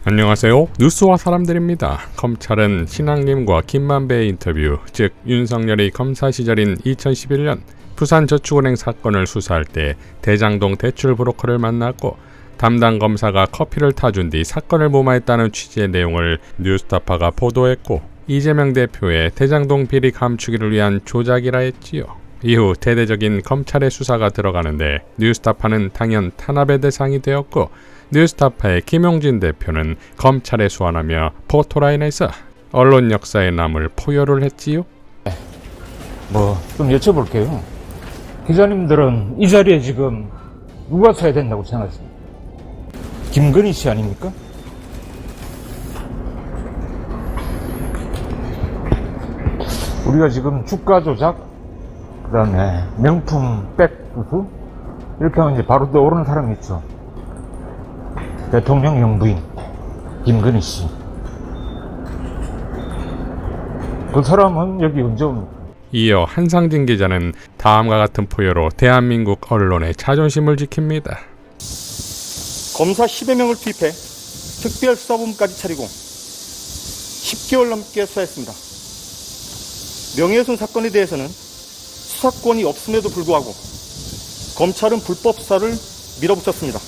안녕하세요. 뉴스와 사람들입니다. 검찰은 신앙님과 김만배의 인터뷰, 즉 윤석열이 검사 시절인 2011년 부산저축은행 사건을 수사할 때 대장동 대출 브로커를 만났고 담당 검사가 커피를 타준 뒤 사건을 무마했다는 취지의 내용을 뉴스타파가 보도했고, 이재명 대표의 대장동 비리 감추기를 위한 조작이라 했지요. 이후 대대적인 검찰의 수사가 들어가는데 뉴스타파는 당연 탄압의 대상이 되었고, 뉴스타파의 김용진 대표는 검찰에 소환하며 포토라인에서 언론 역사에 남을 포효를 했지요. 좀 여쭤볼게요. 기자님들은 이 자리에 지금 누가 서야 된다고 생각하십니까? 김건희 씨 아닙니까? 우리가 지금 주가 조작, 그 다음에 명품 백 수수, 이렇게 하면 이제 바로 떠오르는 사람이 있죠. 대통령 영부인 김건희 씨. 그 사람은 여기 언제 옵니까? 이어 한상진 기자는 다음과 같은 포효로 대한민국 언론의 자존심을 지킵니다. 검사 10여 명을 투입해 특별수사본부까지 차리고 10개월 넘게 수사했습니다. 명예훼손 사건에 대해서는 수사권이 없음에도 불구하고 검찰은 불법 수사를 밀어붙였습니다.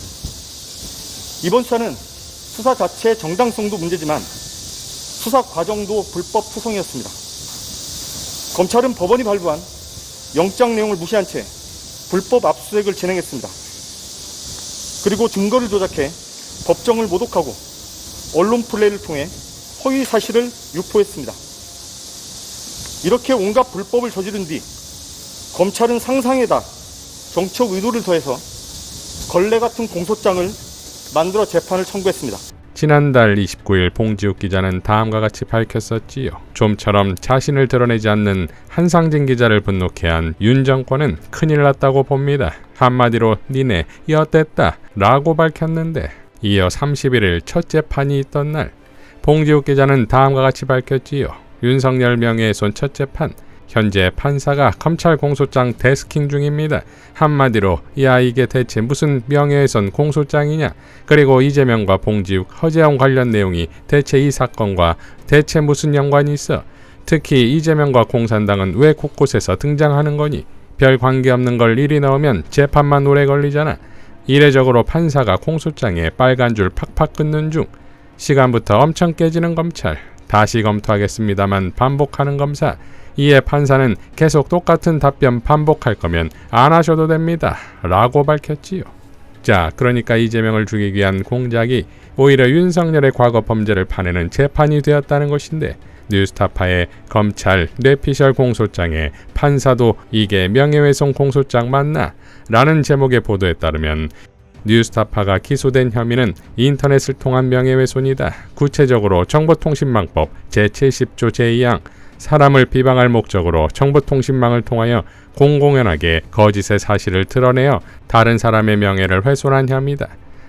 이번 수사는 수사 자체의 정당성도 문제지만 수사 과정도 불법 투성이었습니다. 검찰은 법원이 발부한 영장 내용을 무시한 채 불법 압수수색을 진행했습니다. 그리고 증거를 조작해 법정을 모독하고 언론 플레이를 통해 허위 사실을 유포했습니다. 이렇게 온갖 불법을 저지른 뒤 검찰은 상상에다 정치적 의도를 더해서 걸레 같은 공소장을 만들어 재판을 청구했습니다. 지난달 29일 봉지욱 기자는 다음과 같이 밝혔었지요. 좀처럼 자신을 드러내지 않는 한상진 기자를 분노케 한 윤 정권은 큰일 났다고 봅니다. 한마디로 니네 엿됐다 라고 밝혔는데, 이어 31일 첫 재판이 있던 날 봉지욱 기자는 다음과 같이 밝혔지요. 윤석열 명예훼손 첫 재판, 현재 판사가 검찰 공소장 데스킹 중입니다. 한마디로 야 이게 대체 무슨 명예훼손 공소장이냐, 그리고 이재명과 봉지욱, 허재영 관련 내용이 대체 이 사건과 대체 무슨 연관이 있어, 특히 이재명과 공산당은 왜 곳곳에서 등장하는 거니, 별 관계없는 걸 일이 나오면 재판만 오래 걸리잖아. 이례적으로 판사가 공소장에 빨간 줄 팍팍 끊는 중 시간부터 엄청 깨지는 검찰, 다시 검토하겠습니다만 반복하는 검사, 이에 판사는 계속 똑같은 답변 반복할 거면 안 하셔도 됩니다 라고 밝혔지요. 자, 그러니까 이재명을 죽이기 위한 공작이 오히려 윤석열의 과거 범죄를 파내는 재판이 되었다는 것인데, 뉴스타파의 검찰 뇌피셜 공소장에 판사도 이게 명예훼손 공소장 맞나? 라는 제목의 보도에 따르면 뉴스타파가 기소된 혐의는 인터넷을 통한 명예훼손이다. 구체적으로 정보통신망법 제70조 제2항 사람을 비방할 목적으로 정보통신망을 통하여 공공연하게 거짓의 사실을 드러내어 다른 사람의 명예를 훼손한 혐의다.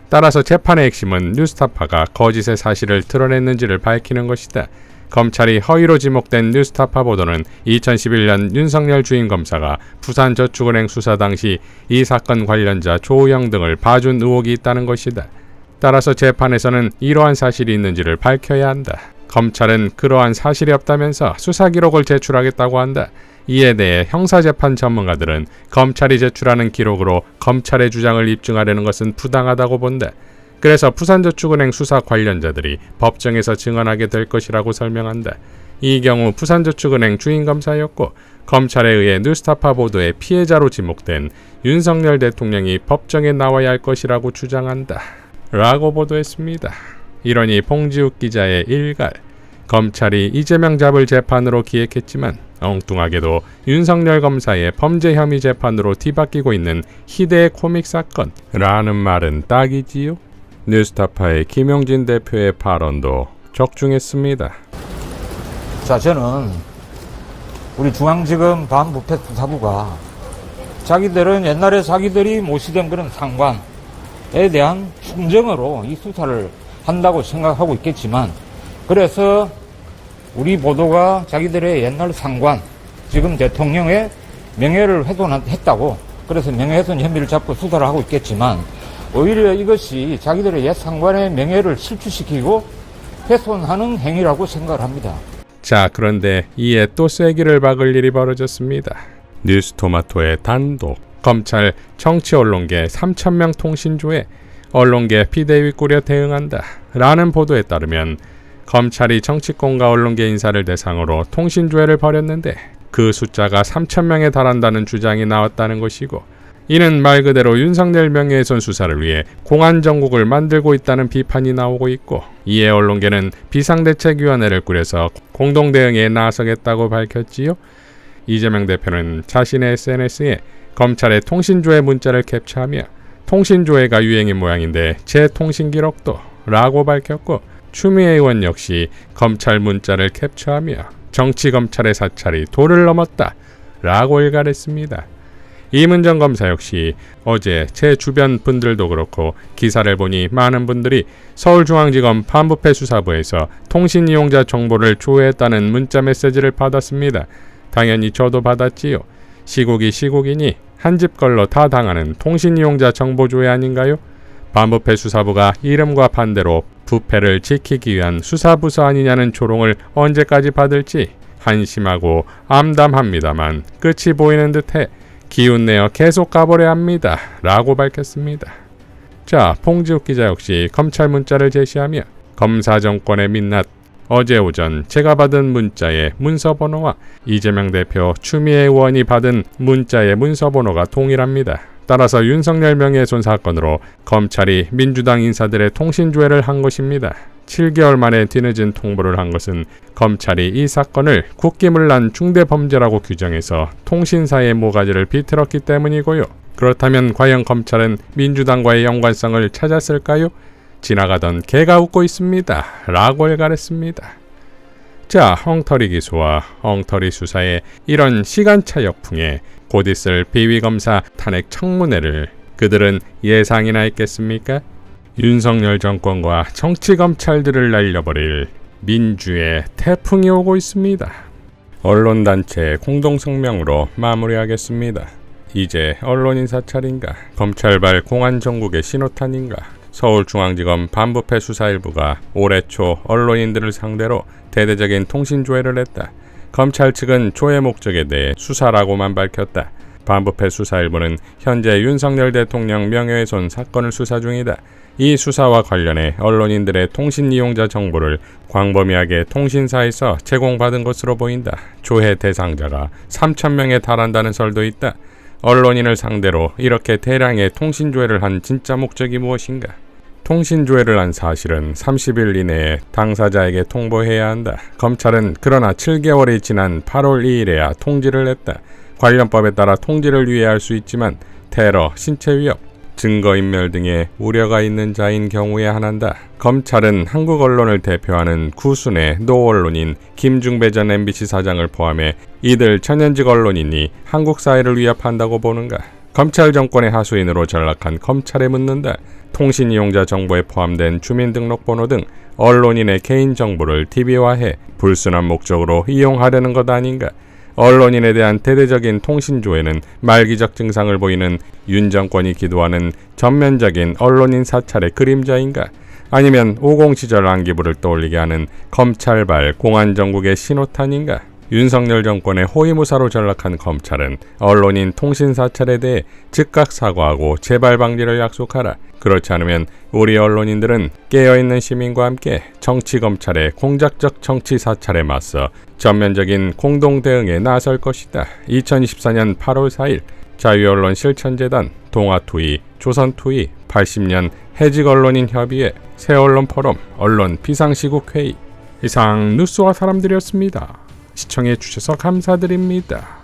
따라서 재판의 핵심은 뉴스타파가 거짓의 사실을 드러냈는지를 밝히는 것이다. 검찰이 허위로 지목된 뉴스타파 보도는 2011년 윤석열 주임검사가 부산저축은행 수사 당시 이 사건 관련자 조우영 등을 봐준 의혹이 있다는 것이다. 따라서 재판에서는 이러한 사실이 있는지를 밝혀야 한다. 검찰은 그러한 사실이 없다면서 수사 기록을 제출하겠다고 한다. 이에 대해 형사재판 전문가들은 검찰이 제출하는 기록으로 검찰의 주장을 입증하려는 것은 부당하다고 본다. 그래서 부산저축은행 수사 관련자들이 법정에서 증언하게 될 것이라고 설명한다. 이 경우 부산저축은행 주임검사였고 검찰에 의해 뉴스타파 보도의 피해자로 지목된 윤석열 대통령이 법정에 나와야 할 것이라고 주장한다 라고 보도했습니다. 이러니 봉지욱 기자의 일갈, 검찰이 이재명 잡을 재판으로 기획했지만 엉뚱하게도 윤석열 검사의 범죄 혐의 재판으로 뒤바뀌고 있는 희대의 코믹 사건라는 말은 딱이지요. 뉴스타파의 김용진 대표의 발언도 적중했습니다. 자, 저는 우리 중앙지검 반부패수사부가 자기들은 옛날에 자기들이 모시던 그런 상관에 대한 충정으로 이 수사를 한다고 생각하고 있겠지만, 그래서 우리 보도가 자기들의 옛날 상관, 지금 대통령의 명예를 훼손했다고, 그래서 명예훼손 혐의를 잡고 수사를 하고 있겠지만, 오히려 이것이 자기들의 옛 상관의 명예를 실추시키고 훼손하는 행위라고 생각을 합니다. 자, 그런데 이에 또 쐐기를 박을 일이 벌어졌습니다. 뉴스토마토의 단독 검찰 정치 언론계 3,000명 통신조에 언론계 비대위 꾸려 대응한다 라는 보도에 따르면 검찰이 정치권과 언론계 인사를 대상으로 통신조회를 벌였는데 그 숫자가 3,000명에 달한다는 주장이 나왔다는 것이고, 이는 말 그대로 윤석열 명예훼손 수사를 위해 공안정국을 만들고 있다는 비판이 나오고 있고, 이에 언론계는 비상대책위원회를 꾸려서 공동대응에 나서겠다고 밝혔지요. 이재명 대표는 자신의 SNS에 검찰의 통신조회 문자를 캡처하며 통신조회가 유행인 모양인데 제 통신기록도 라고 밝혔고, 추미애 의원 역시 검찰 문자를 캡처하며 정치검찰의 사찰이 도를 넘었다 라고 일갈했습니다. 이문정 검사 역시 어제 제 주변 분들도 그렇고 기사를 보니 많은 분들이 서울중앙지검 반부패 수사부에서 통신 이용자 정보를 조회했다는 문자 메시지를 받았습니다. 당연히 저도 받았지요. 시국이 시국이니 한 집 걸로 다 당하는 통신 이용자 정보 조회 아닌가요? 반부패 수사부가 이름과 반대로 부패를 지키기 위한 수사부서 아니냐는 조롱을 언제까지 받을지 한심하고 암담합니다만 끝이 보이는 듯해 기운내어 계속 가버려야 합니다 라고 밝혔습니다. 자, 봉지욱 기자 역시 검찰 문자를 제시하며 검사 정권의 민낯, 어제 오전 제가 받은 문자의 문서번호와 이재명 대표 추미애 의원이 받은 문자의 문서번호가 동일합니다. 따라서 윤석열 명예훼손 사건으로 검찰이 민주당 인사들의 통신조회를 한 것입니다. 7개월 만에 뒤늦은 통보를 한 것은 검찰이 이 사건을 국기문란 중대범죄라고 규정해서 통신사의 모가지를 비틀었기 때문이고요. 그렇다면 과연 검찰은 민주당과의 연관성을 찾았을까요? 지나가던 개가 웃고 있습니다 라고 일갈했습니다. 자, 엉터리 기소와 엉터리 수사에 이런 시간차 역풍에 곧 있을 비위검사 탄핵 청문회를 그들은 예상이나 했겠습니까? 윤석열 정권과 정치검찰들을 날려버릴 민주의 태풍이 오고 있습니다. 언론단체 공동성명으로 마무리하겠습니다. 이제 언론인 사찰인가, 검찰발 공안정국의 신호탄인가, 서울중앙지검 반부패 수사일부가 올해 초 언론인들을 상대로 대대적인 통신조회를 했다. 검찰 측은 조회 목적에 대해 수사라고만 밝혔다. 반부패 수사일부는 현재 윤석열 대통령 명예훼손 사건을 수사 중이다. 이 수사와 관련해 언론인들의 통신 이용자 정보를 광범위하게 통신사에서 제공받은 것으로 보인다. 조회 대상자가 3,000명에 달한다는 설도 있다. 언론인을 상대로 이렇게 대량의 통신조회를 한 진짜 목적이 무엇인가? 통신조회를 한 사실은 30일 이내에 당사자에게 통보해야 한다. 검찰은 그러나 7개월이 지난 8월 2일에야 통지를 냈다. 관련법에 따라 통지를 유예할 수 있지만 테러, 신체 위협, 증거인멸 등의 우려가 있는 자인 경우에 한한다. 검찰은 한국 언론을 대표하는 구순의 노 언론인 김중배 전 MBC 사장을 포함해 이들 천연직 언론인이 한국 사회를 위협한다고 보는가? 검찰 정권의 하수인으로 전락한 검찰에 묻는다. 통신 이용자 정보에 포함된 주민등록번호 등 언론인의 개인정보를 TV화해 불순한 목적으로 이용하려는 것 아닌가? 언론인에 대한 대대적인 통신조회는 말기적 증상을 보이는 윤 정권이 기도하는 전면적인 언론인 사찰의 그림자인가? 아니면 50 시절 안기부를 떠올리게 하는 검찰발 공안정국의 신호탄인가? 윤석열 정권의 호위무사로 전락한 검찰은 언론인 통신 사찰에 대해 즉각 사과하고 재발 방지를 약속하라. 그렇지 않으면 우리 언론인들은 깨어있는 시민과 함께 정치검찰의 공작적 정치 사찰에 맞서 전면적인 공동대응에 나설 것이다. 2024년 8월 4일 자유언론실천재단, 동아투이, 조선투이, 80년 해직언론인협의회, 새언론포럼, 언론 비상시국회의. 이상 뉴스와 사람들이었습니다. 시청해 주셔서 감사드립니다.